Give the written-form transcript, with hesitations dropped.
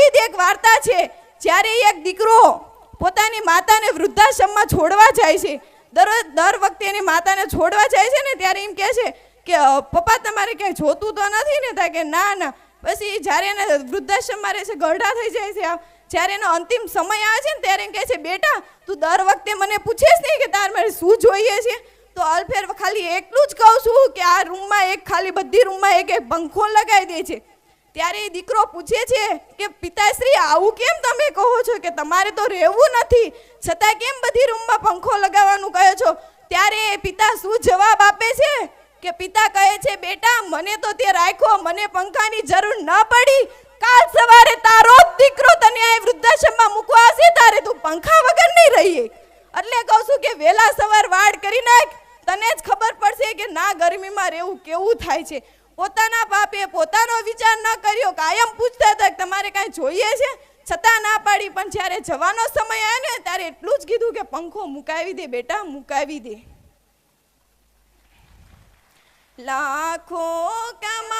આવી જ એક વાર્તા છે. જ્યારે એક દીકરો પોતાની માતાને વૃદ્ધાશ્રમમાં છોડવા જાય છે, દર વખતે એની માતાને છોડવા જાય છે ને ત્યારે એમ કહે છે કે પપ્પા તમારે ક્યાંય જોતું તો નથી ને? થાય કે ના ના. પછી જ્યારે એને વૃદ્ધાશ્રમમાં રહે છે, ગરડા થઈ જાય છે, જ્યારે એનો અંતિમ સમય આવે છે ને ત્યારે એમ કહે છે બેટા તું દર વખતે મને પૂછેશ નહીં કે તારે મારે શું જોઈએ છે? તો અલ્ફેર ખાલી એટલું જ કહું છું કે આ રૂમમાં એક ખાલી બધી રૂમમાં એક એક પંખો લગાવી દે છે. ત્યારે એ દીકરો પૂછે છે કે પિતાશ્રી આવું કેમ તમે કહો છો કે તમારે તો રહેવું નથી, છતાં કેમ બધી રૂમમાં પંખો લગાવવાનું કહો છો? ત્યારે પિતા શું જવાબ આપે છે કે પિતા કહે છે બેટા મને તો તે રાખ્યો, મને પંખાની જરૂર ન પડી. કાલ સવારે તારો જ દીકરો તને આ વૃદ્ધાશ્રમમાં મૂકવા આવશે તારે તું પંખા વગર નહીં રહીએ. એટલે કહું છું કે વહેલા સવાર વાડ કરી નાખ, તને જ ખબર પડશે કે ના ગરમીમાં રહેવું કેવું થાય છે. પોતાના બાપે પોતાનો વિચાર ન કર્યો, કાયમ પૂછતા હતા કે તમારે કાંઈ જોઈએ છે, છતાં ના પાડી. પણ જ્યારે જવાનો સમય આવ્યો ને ત્યારે એટલું જ કીધું કે પંખો મુકાવી દે બેટા, મુકાવી દે. લાખો કમ